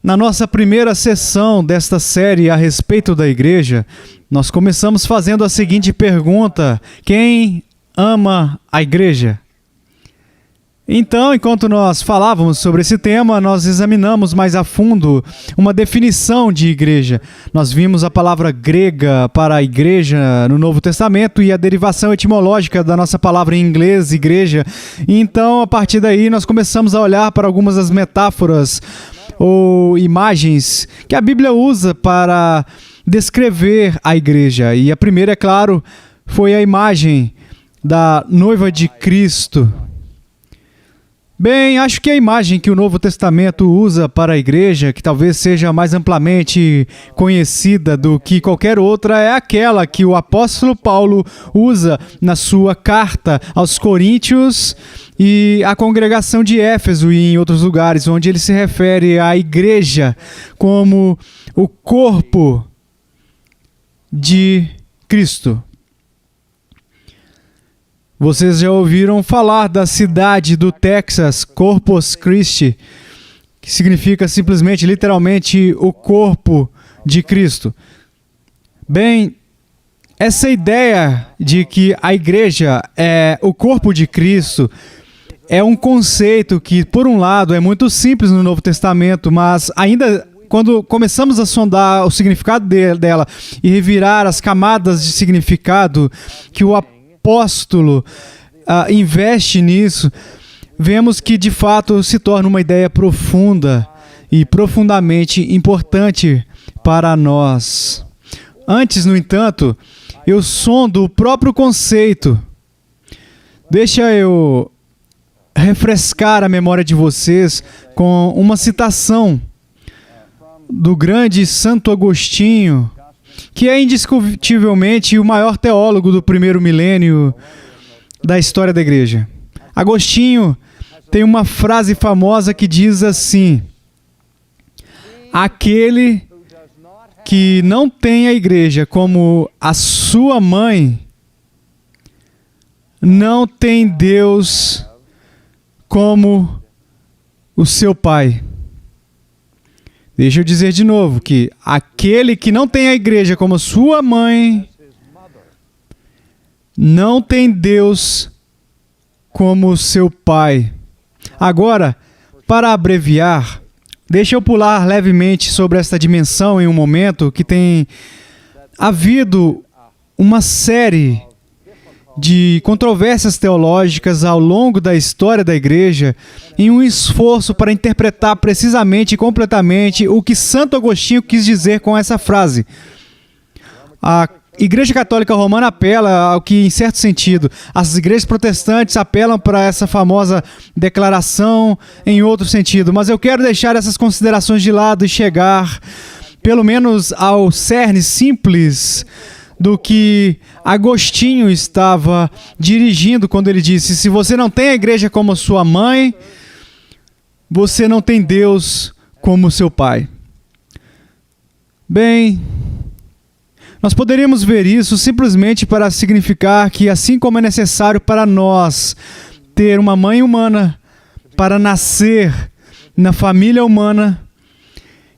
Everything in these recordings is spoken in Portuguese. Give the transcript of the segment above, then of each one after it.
Na nossa primeira sessão desta série a respeito da igreja, nós começamos fazendo a seguinte pergunta: quem ama a igreja? Então, enquanto nós falávamos sobre esse tema, nós examinamos mais a fundo uma definição de igreja. Nós vimos a palavra grega para igreja no Novo Testamento e a derivação etimológica da nossa palavra em inglês, igreja. Então, a partir daí, nós começamos a olhar para algumas das metáforas ou imagens que a Bíblia usa para descrever a igreja. E a primeira, é claro, foi a imagem da noiva de Cristo. Bem, acho que a imagem que o Novo Testamento usa para a igreja, que talvez seja mais amplamente conhecida do que qualquer outra, é aquela que o apóstolo Paulo usa na sua carta aos Coríntios e à congregação de Éfeso e em outros lugares, onde ele se refere à igreja como o corpo de Cristo. Vocês já ouviram falar da cidade do Texas, Corpus Christi, que significa simplesmente, literalmente, o corpo de Cristo. Bem, essa ideia de que a igreja é o corpo de Cristo é um conceito que, por um lado, é muito simples no Novo Testamento, mas ainda quando começamos a sondar o significado dela e revirar as camadas de significado que o apóstolo investe nisso, vemos que de fato se torna uma ideia profunda e profundamente importante para nós. Antes, no entanto, eu sondo o próprio conceito. Deixa eu refrescar a memória de vocês com uma citação do grande Santo Agostinho, que é indiscutivelmente o maior teólogo do primeiro milênio da história da igreja. Agostinho tem uma frase famosa que diz assim: aquele que não tem a igreja como a sua mãe, não tem Deus como o seu pai. Deixa eu dizer de novo que aquele que não tem a igreja como sua mãe, não tem Deus como seu pai. Agora, para abreviar, deixa eu pular levemente sobre esta dimensão em um momento que tem havido uma série de controvérsias teológicas ao longo da história da igreja em um esforço para interpretar precisamente e completamente o que Santo Agostinho quis dizer com essa frase. A Igreja Católica Romana apela ao que, em certo sentido, as igrejas protestantes apelam para essa famosa declaração em outro sentido, mas eu quero deixar essas considerações de lado e chegar, pelo menos, ao cerne simples do que Agostinho estava dirigindo quando ele disse: se você não tem a igreja como sua mãe, você não tem Deus como seu pai. Bem, nós poderíamos ver isso simplesmente para significar que, assim como é necessário para nós ter uma mãe humana para nascer na família humana,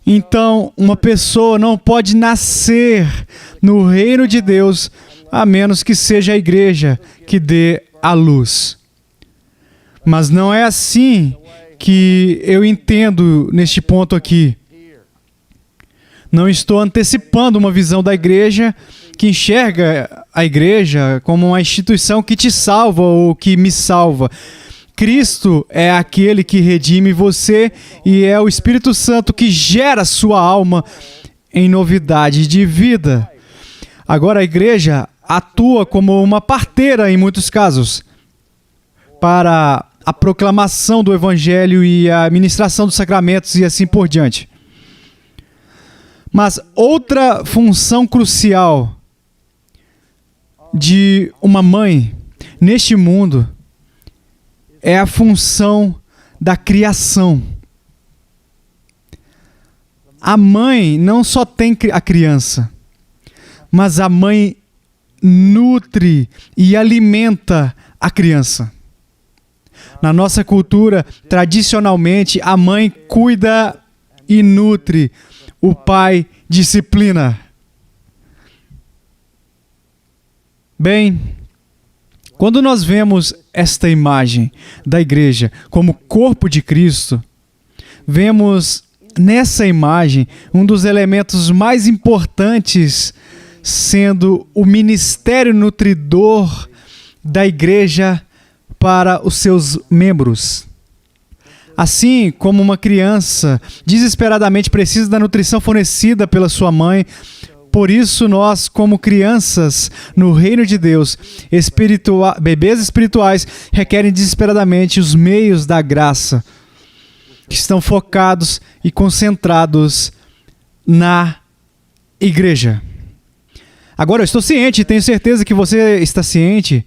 então uma pessoa não pode nascer no reino de Deus a menos que seja a igreja que dê a luz. Mas não é assim que eu entendo neste ponto aqui. Não estou antecipando uma visão da igreja que enxerga a igreja como uma instituição que te salva ou que me salva. Cristo é aquele que redime você e é o Espírito Santo que gera sua alma em novidade de vida. Agora, a igreja atua como uma parteira em muitos casos para a proclamação do Evangelho e a ministração dos sacramentos e assim por diante. Mas outra função crucial de uma mãe neste mundo é a função da criação. A mãe não só tem a criança, mas a mãe nutre e alimenta a criança. Na nossa cultura, tradicionalmente, a mãe cuida e nutre, o Pai disciplina. Bem, quando nós vemos esta imagem da igreja como corpo de Cristo, vemos nessa imagem um dos elementos mais importantes sendo o ministério nutridor da igreja para os seus membros. Assim como uma criança desesperadamente precisa da nutrição fornecida pela sua mãe, por isso nós, como crianças no reino de Deus, bebês espirituais, requerem desesperadamente os meios da graça, que estão focados e concentrados na igreja. Agora, eu estou ciente, tenho certeza que você está ciente,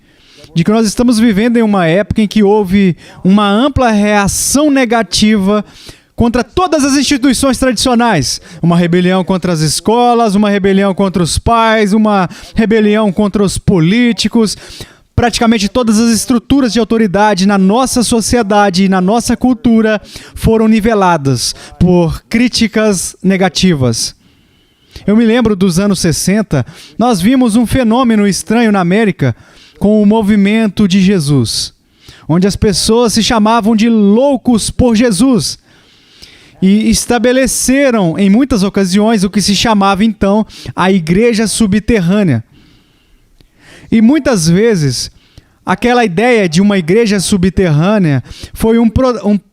de que nós estamos vivendo em uma época em que houve uma ampla reação negativa contra todas as instituições tradicionais. Uma rebelião contra as escolas, uma rebelião contra os pais, uma rebelião contra os políticos. Praticamente todas as estruturas de autoridade na nossa sociedade e na nossa cultura foram niveladas por críticas negativas. Eu me lembro dos anos 60, nós vimos um fenômeno estranho na América com o movimento de Jesus, onde as pessoas se chamavam de loucos por Jesus e estabeleceram em muitas ocasiões o que se chamava então a igreja subterrânea. E muitas vezes aquela ideia de uma igreja subterrânea foi um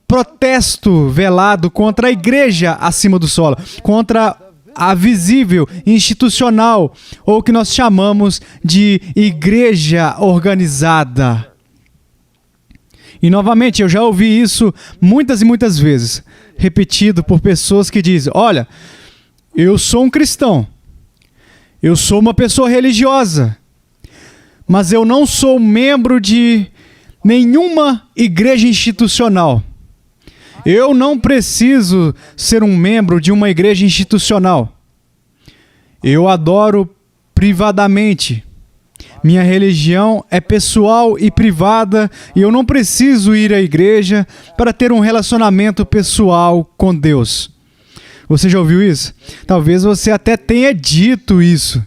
protesto velado contra a igreja acima do solo, contra a visível, institucional, ou o que nós chamamos de igreja organizada. E novamente, eu já ouvi isso muitas e muitas vezes, repetido por pessoas que dizem: olha, eu sou um cristão, eu sou uma pessoa religiosa, mas eu não sou membro de nenhuma igreja institucional. Eu não preciso ser um membro de uma igreja institucional. Eu adoro privadamente. Minha religião é pessoal e privada e eu não preciso ir à igreja para ter um relacionamento pessoal com Deus. Você já ouviu isso? Talvez você até tenha dito isso.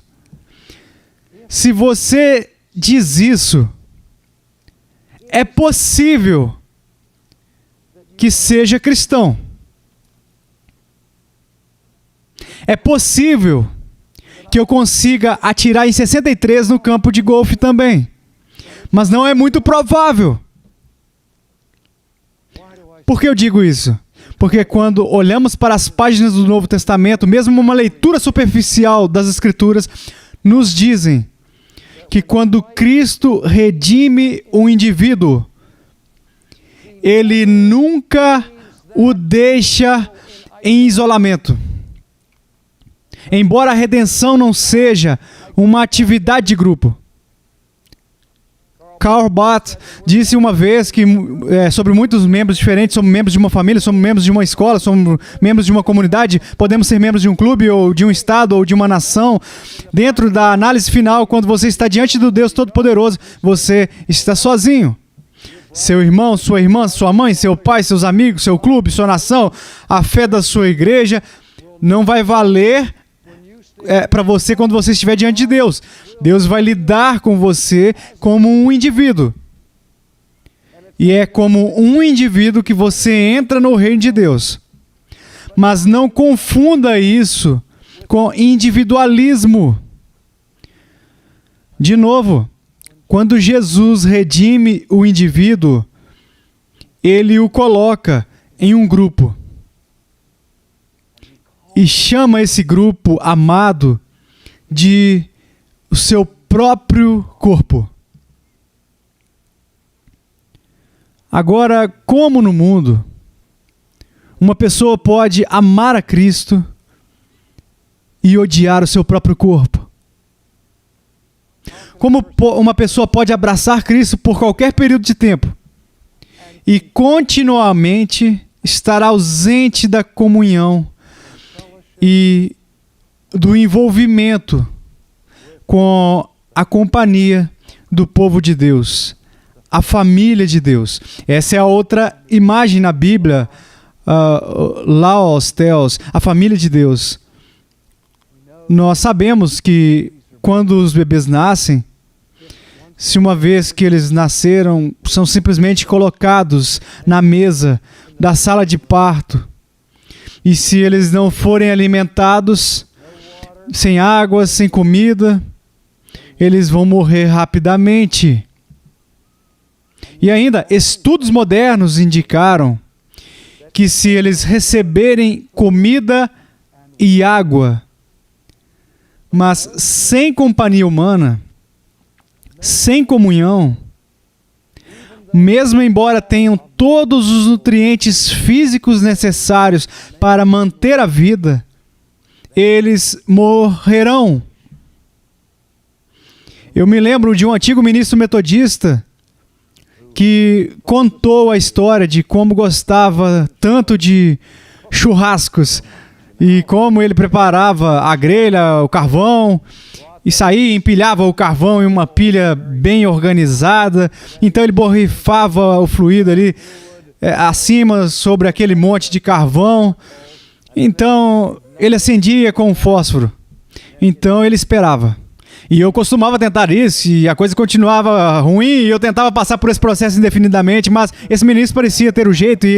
Se você diz isso, é possível que seja cristão. É possível que eu consiga atirar em 63 no campo de golfe também. Mas não é muito provável. Por que eu digo isso? Porque quando olhamos para as páginas do Novo Testamento, mesmo uma leitura superficial das Escrituras, nos dizem que quando Cristo redime um indivíduo, Ele nunca o deixa em isolamento. Embora a redenção não seja uma atividade de grupo. Karl Barth disse uma vez que sobre muitos membros diferentes, somos membros de uma família, somos membros de uma escola, somos membros de uma comunidade, podemos ser membros de um clube ou de um estado ou de uma nação. Dentro da análise final, quando você está diante do Deus Todo-Poderoso, você está sozinho. Seu irmão, sua irmã, sua mãe, seu pai, seus amigos, seu clube, sua nação, a fé da sua igreja não vai valer para você quando você estiver diante de Deus. Deus vai lidar com você como um indivíduo. E é como um indivíduo que você entra no reino de Deus. Mas não confunda isso com individualismo. De novo, quando Jesus redime o indivíduo, ele o coloca em um grupo. E chama esse grupo amado de o seu próprio corpo. Agora, como no mundo, uma pessoa pode amar a Cristo e odiar o seu próprio corpo? Como uma pessoa pode abraçar Cristo por qualquer período de tempo e continuamente estar ausente da comunhão e do envolvimento com a companhia do povo de Deus, a família de Deus? Essa é a outra imagem na Bíblia Laos, Theos, a família de Deus. Nós sabemos que quando os bebês nascem, se uma vez que eles nasceram, são simplesmente colocados na mesa da sala de parto. E se eles não forem alimentados, sem água, sem comida, eles vão morrer rapidamente. E ainda, estudos modernos indicaram que se eles receberem comida e água, mas sem companhia humana, sem comunhão, mesmo embora tenham todos os nutrientes físicos necessários para manter a vida, eles morrerão. Eu me lembro de um antigo ministro metodista que contou a história de como gostava tanto de churrascos e como ele preparava a grelha, o carvão, e saía e empilhava o carvão em uma pilha bem organizada. Então ele borrifava o fluido ali acima sobre aquele monte de carvão. Então ele acendia com um fósforo. Então ele esperava. E eu costumava tentar isso, e a coisa continuava ruim, e eu tentava passar por esse processo indefinidamente, mas esse ministro parecia ter o jeito, e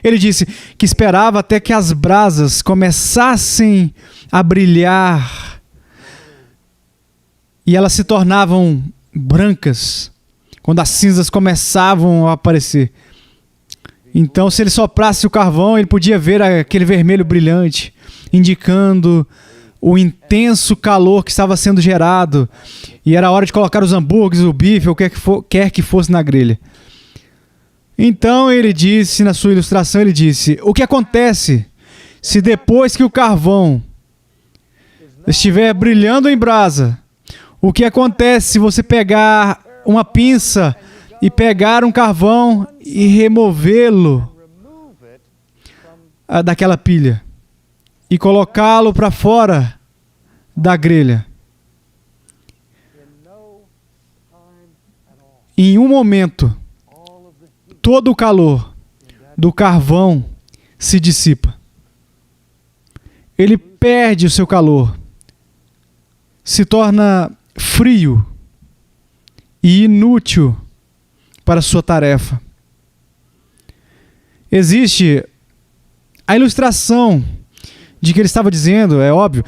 ele disse que esperava até que as brasas começassem a brilhar, e elas se tornavam brancas, quando as cinzas começavam a aparecer. Então, se ele soprasse o carvão, ele podia ver aquele vermelho brilhante, indicando o intenso calor que estava sendo gerado, e era hora de colocar os hambúrgueres, o bife, ou quer que fosse na grelha. Então ele disse, na sua ilustração, ele disse: o que acontece se depois que o carvão estiver brilhando em brasa, o que acontece se você pegar uma pinça e pegar um carvão e removê-lo daquela pilha e colocá-lo para fora da grelha? Em um momento, todo o calor do carvão se dissipa. Ele perde o seu calor, se torna frio e inútil para a sua tarefa. Existe a ilustração de que ele estava dizendo, é óbvio.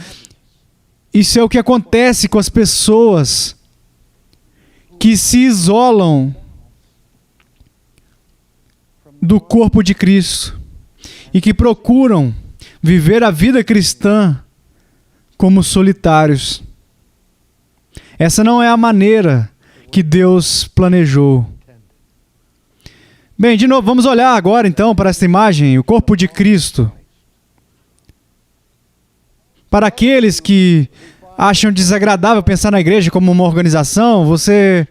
Isso é o que acontece com as pessoas que se isolam do corpo de Cristo e que procuram viver a vida cristã como solitários. Essa não é a maneira que Deus planejou. Bem, de novo, vamos olhar agora então para esta imagem, o corpo de Cristo. Para aqueles que acham desagradável pensar na igreja como uma organização, você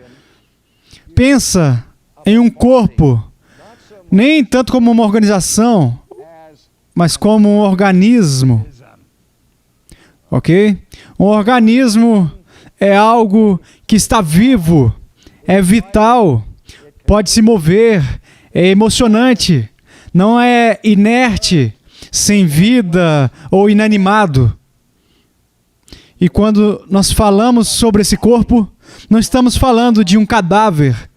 pensa em um corpo, nem tanto como uma organização, mas como um organismo. Ok? Um organismo é algo que está vivo, é vital, pode se mover, é emocionante, não é inerte, sem vida ou inanimado. E quando nós falamos sobre esse corpo, não estamos falando de um cadáver,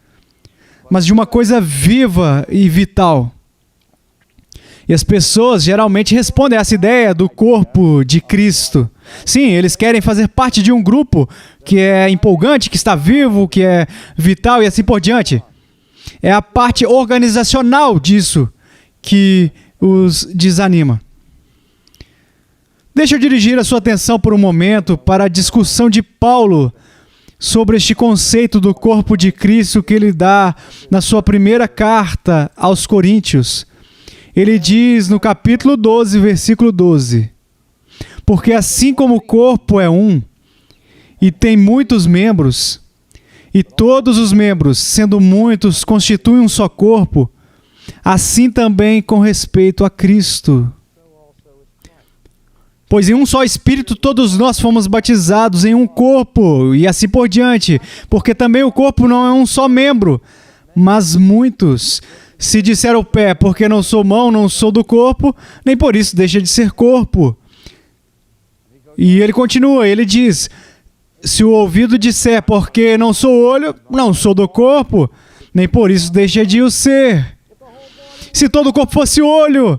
mas de uma coisa viva e vital. E as pessoas geralmente respondem a essa ideia do corpo de Cristo. Sim, eles querem fazer parte de um grupo que é empolgante, que está vivo, que é vital e assim por diante. É a parte organizacional disso que os desanima. Deixa eu dirigir a sua atenção por um momento para a discussão de Paulo sobre este conceito do corpo de Cristo que ele dá na sua primeira carta aos Coríntios. Ele diz no capítulo 12, versículo 12: porque assim como o corpo é um e tem muitos membros, e todos os membros, sendo muitos, constituem um só corpo, assim também com respeito a Cristo. Pois em um só Espírito todos nós fomos batizados em um corpo, e assim por diante, porque também o corpo não é um só membro, mas muitos, Se disser o pé, porque não sou mão, não sou do corpo, nem por isso deixa de ser corpo. E ele continua, ele diz, se o ouvido disser, porque não sou olho, não sou do corpo, nem por isso deixa de o ser. Se todo o corpo fosse olho,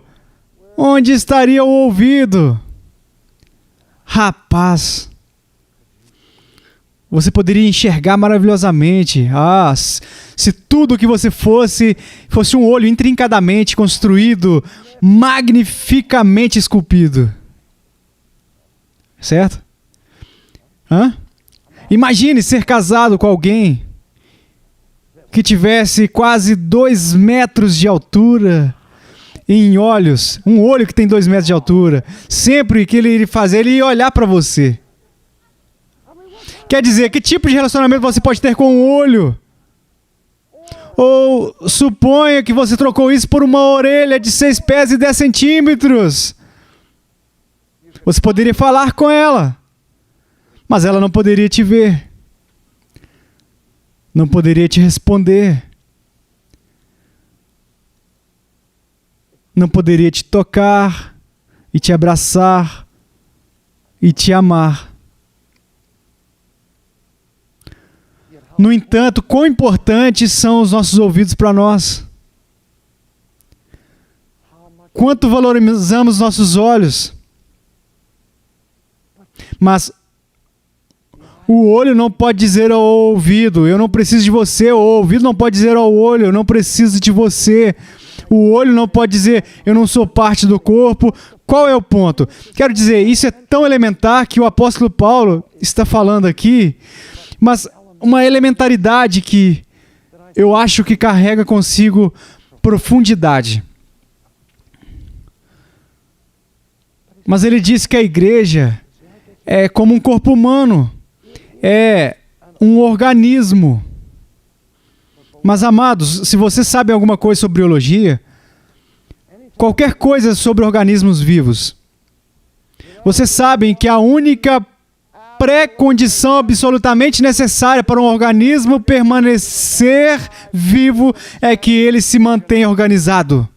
onde estaria o ouvido? Rapaz, você poderia enxergar maravilhosamente. Se tudo que você fosse um olho intrincadamente construído, magnificamente esculpido. Certo? Imagine ser casado com alguém que tivesse quase 2 metros de altura em olhos. Um olho que tem 2 metros de altura. Sempre que ele ia fazer, ele ia olhar para você. Quer dizer, que tipo de relacionamento você pode ter com um olho? Ou suponha que você trocou isso por uma orelha de 6 pés e 10 centímetros. Você poderia falar com ela, mas ela não poderia te ver. Não poderia te responder. Não poderia te tocar e te abraçar e te amar. No entanto, quão importantes são os nossos ouvidos para nós? Quanto valorizamos nossos olhos? Mas o olho não pode dizer ao ouvido, eu não preciso de você. O ouvido não pode dizer ao olho, eu não preciso de você. O olho não pode dizer, eu não sou parte do corpo. Qual é o ponto? Quero dizer, isso é tão elementar que o apóstolo Paulo está falando aqui, mas uma elementaridade que eu acho que carrega consigo profundidade. Mas ele diz que a igreja é como um corpo humano, é um organismo. Mas, amados, se você sabe alguma coisa sobre biologia, qualquer coisa sobre organismos vivos, vocês sabem que a única pré-condição absolutamente necessária para um organismo permanecer vivo é que ele se mantenha organizado.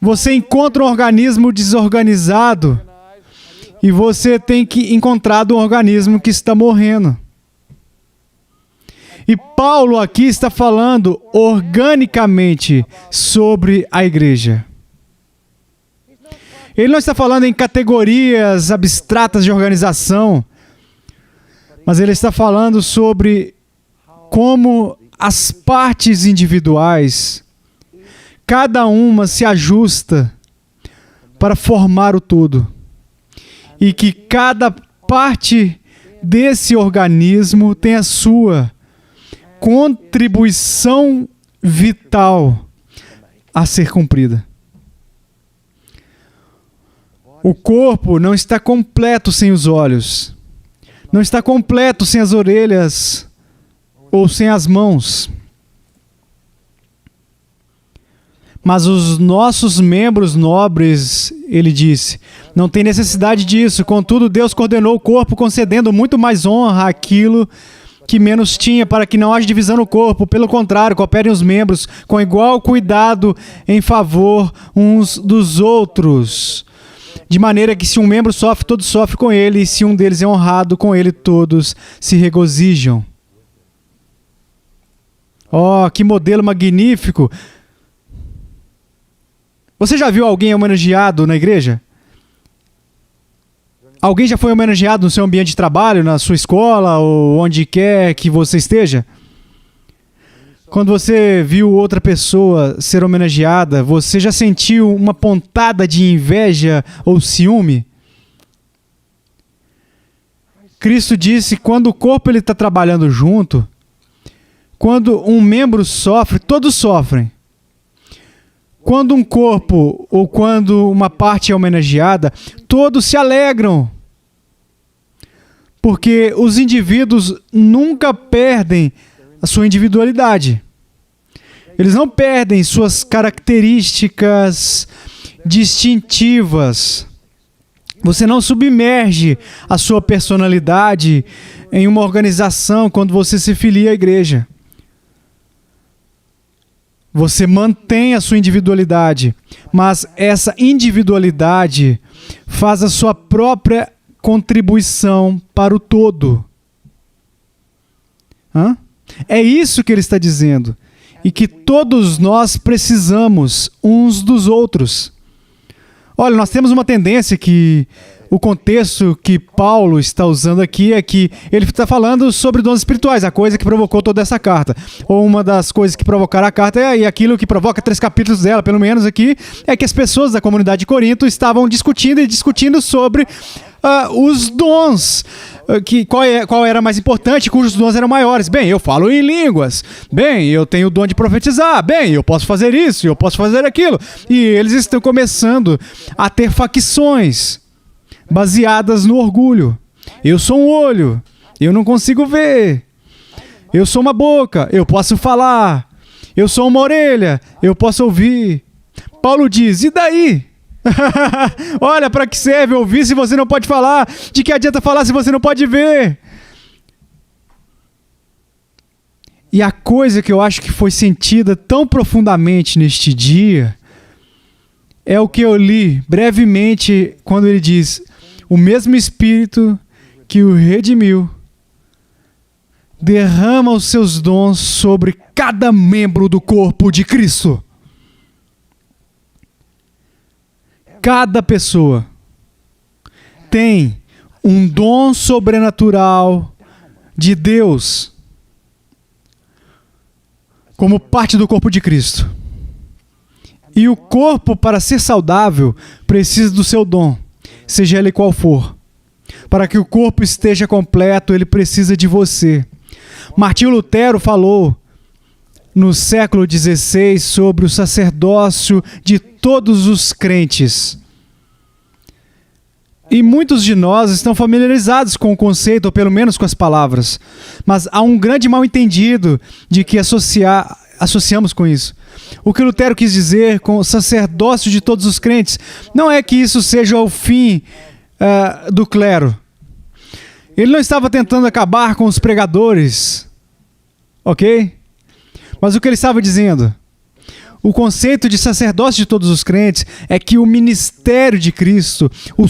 Você encontra um organismo desorganizado e você tem que encontrar um organismo que está morrendo. E Paulo aqui está falando organicamente sobre a igreja. Ele não está falando em categorias abstratas de organização, mas ele está falando sobre como as partes individuais, cada uma se ajusta para formar o todo. E que cada parte desse organismo tem a sua contribuição vital a ser cumprida. O corpo não está completo sem os olhos, não está completo sem as orelhas ou sem as mãos. Mas os nossos membros nobres, ele disse, não tem necessidade disso. Contudo, Deus coordenou o corpo, concedendo muito mais honra àquilo que menos tinha, para que não haja divisão no corpo. Pelo contrário, cooperem os membros com igual cuidado em favor uns dos outros. De maneira que se um membro sofre, todos sofrem com ele, e se um deles é honrado, com ele todos se regozijam. Oh, que modelo magnífico! Você já viu alguém homenageado na igreja? Alguém já foi homenageado no seu ambiente de trabalho, na sua escola, ou onde quer que você esteja? Quando você viu outra pessoa ser homenageada, você já sentiu uma pontada de inveja ou ciúme? Cristo disse que quando o corpo está trabalhando junto, quando um membro sofre, todos sofrem. Quando um corpo ou quando uma parte é homenageada, todos se alegram. Porque os indivíduos nunca perdem a sua individualidade. Eles não perdem suas características distintivas. Você não submerge a sua personalidade em uma organização quando você se filia à igreja. Você mantém a sua individualidade, mas essa individualidade faz a sua própria contribuição para o todo. É isso que ele está dizendo. E que todos nós precisamos uns dos outros. Olha, nós temos uma tendência que o contexto que Paulo está usando aqui é que ele está falando sobre dons espirituais, a coisa que provocou toda essa carta. Ou uma das coisas que provocaram a carta, e aquilo que provoca 3 capítulos dela, pelo menos aqui, é que as pessoas da comunidade de Corinto estavam discutindo sobre os dons, qual era mais importante, cujos dons eram maiores. Bem, eu falo em línguas. Bem, eu tenho o dom de profetizar. Bem, eu posso fazer isso, eu posso fazer aquilo. E eles estão começando a ter facções baseadas no orgulho. Eu sou um olho, eu não consigo ver. Eu sou uma boca, eu posso falar. Eu sou uma orelha, eu posso ouvir. Paulo diz, e daí? Olha, para que serve ouvir se você não pode falar? De que adianta falar se você não pode ver? E a coisa que eu acho que foi sentida tão profundamente neste dia é o que eu li brevemente quando ele diz: o mesmo Espírito que o redimiu derrama os seus dons sobre cada membro do corpo de Cristo. Cada pessoa tem um dom sobrenatural de Deus como parte do corpo de Cristo. E o corpo, para ser saudável, precisa do seu dom, seja ele qual for. Para que o corpo esteja completo, ele precisa de você. Martinho Lutero falou no século XVI sobre o sacerdócio de todos os crentes. E muitos de nós estão familiarizados com o conceito, ou pelo menos com as palavras. Mas há um grande mal-entendido de que associamos com isso. O que Lutero quis dizer com o sacerdócio de todos os crentes não é que isso seja o fim do clero. Ele não estava tentando acabar com os pregadores, ok? Mas o que ele estava dizendo? O conceito de sacerdócio de todos os crentes é que o ministério de Cristo, o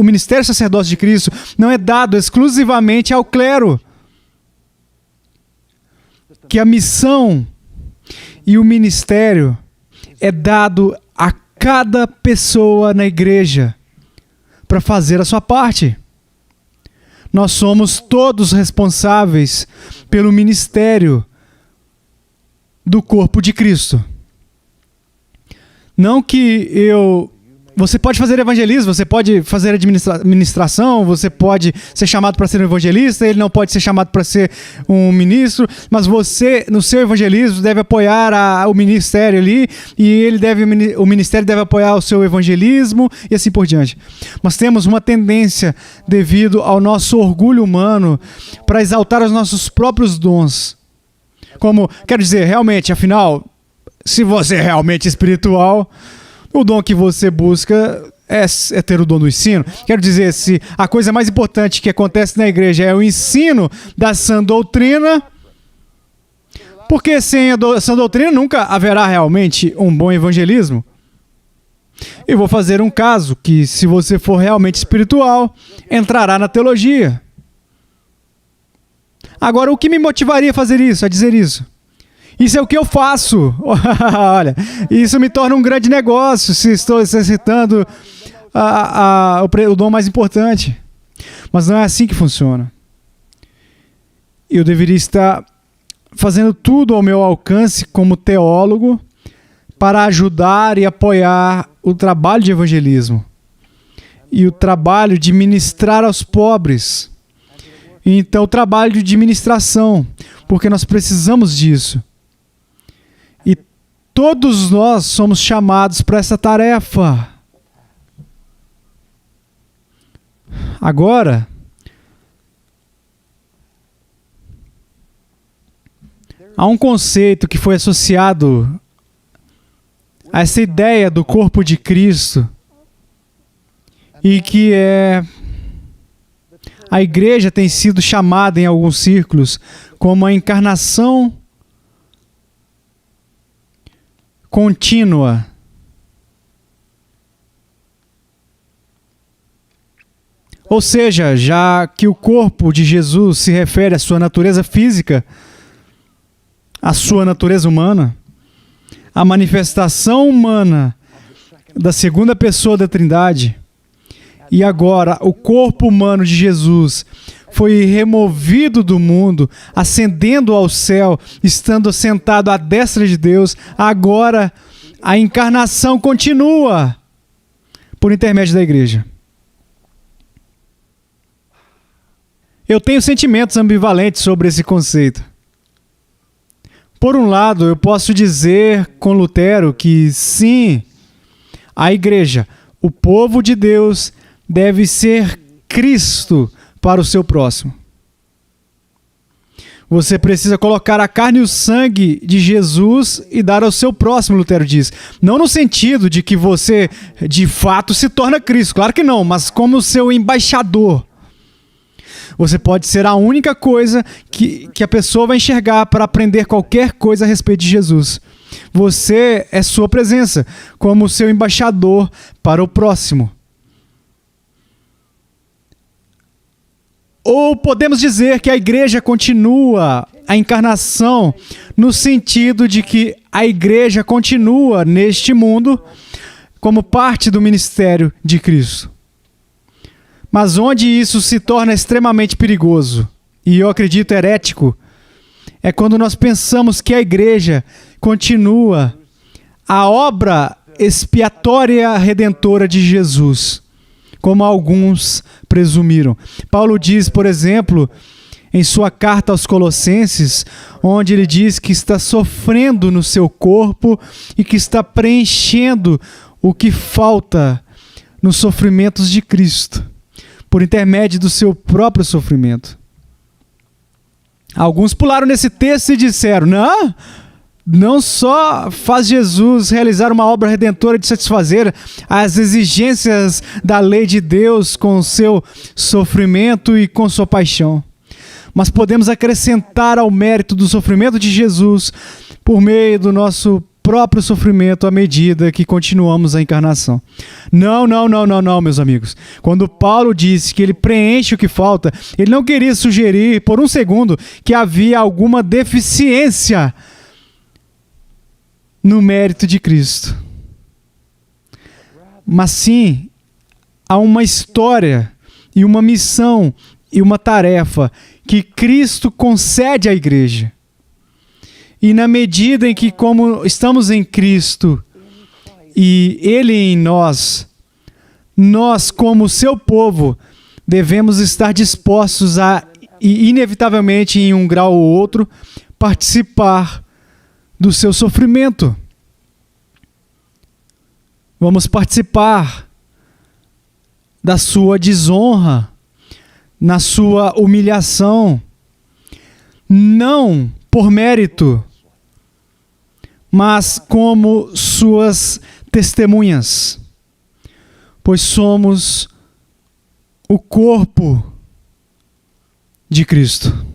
ministério sacerdócio de Cristo não é dado exclusivamente ao clero. Que a missão e o ministério é dado a cada pessoa na igreja para fazer a sua parte. Nós somos todos responsáveis pelo ministério do corpo de Cristo. Não que você pode fazer evangelismo, você pode fazer administração, você pode ser chamado para ser um evangelista, ele não pode ser chamado para ser um ministro, mas você, no seu evangelismo, deve apoiar o ministério ali, e o ministério deve apoiar o seu evangelismo, e assim por diante. Mas temos uma tendência, devido ao nosso orgulho humano, para exaltar os nossos próprios dons. Como, quero dizer, realmente, afinal, se você é realmente espiritual, o dom que você busca é ter o dom do ensino. Quero dizer, se a coisa mais importante que acontece na igreja é o ensino da sã doutrina, porque sem a sã doutrina nunca haverá realmente um bom evangelismo. Eu vou fazer um caso que, se você for realmente espiritual, entrará na teologia. Agora, o que me motivaria a fazer isso, a dizer isso? Isso é o que eu faço. Olha, isso me torna um grande negócio se estou exercitando o dom mais importante. Mas não é assim que funciona. Eu deveria estar fazendo tudo ao meu alcance como teólogo para ajudar e apoiar o trabalho de evangelismo e o trabalho de ministrar aos pobres. Então, o trabalho de ministração, porque nós precisamos disso. E todos nós somos chamados para essa tarefa. Agora, há um conceito que foi associado a essa ideia do corpo de Cristo e que a igreja tem sido chamada em alguns círculos como a encarnação contínua. Ou seja, já que o corpo de Jesus se refere à sua natureza física, à sua natureza humana, a manifestação humana da segunda pessoa da Trindade, e agora o corpo humano de Jesus foi removido do mundo, ascendendo ao céu, estando sentado à destra de Deus, agora a encarnação continua por intermédio da igreja. Eu tenho sentimentos ambivalentes sobre esse conceito. Por um lado, eu posso dizer com Lutero que sim, a igreja, o povo de Deus, deve ser Cristo para o seu próximo. Você precisa colocar a carne e o sangue de Jesus e dar ao seu próximo, Lutero diz. Não no sentido de que você, de fato, se torna Cristo. Claro que não, mas como seu embaixador. Você pode ser a única coisa que a pessoa vai enxergar para aprender qualquer coisa a respeito de Jesus. Você é sua presença como seu embaixador para o próximo. Ou podemos dizer que a igreja continua a encarnação no sentido de que a igreja continua neste mundo como parte do ministério de Cristo. Mas onde isso se torna extremamente perigoso, e eu acredito herético, é quando nós pensamos que a igreja continua a obra expiatória redentora de Jesus, como alguns presumiram. Paulo diz, por exemplo, em sua carta aos Colossenses, onde ele diz que está sofrendo no seu corpo e que está preenchendo o que falta nos sofrimentos de Cristo, por intermédio do seu próprio sofrimento. Alguns pularam nesse texto e disseram, não só faz Jesus realizar uma obra redentora de satisfazer as exigências da lei de Deus com o seu sofrimento e com sua paixão, mas podemos acrescentar ao mérito do sofrimento de Jesus por meio do nosso próprio sofrimento à medida que continuamos a encarnação. Não, meus amigos. Quando Paulo disse que ele preenche o que falta, ele não queria sugerir por um segundo que havia alguma deficiência no mérito de Cristo. Mas sim, há uma história e uma missão e uma tarefa que Cristo concede à igreja. E na medida em que, como estamos em Cristo e Ele em nós, nós, como seu povo, devemos estar dispostos a, inevitavelmente, em um grau ou outro, participar do seu sofrimento. Vamos participar da sua desonra, na sua humilhação, não por mérito, mas como suas testemunhas, pois somos o corpo de Cristo.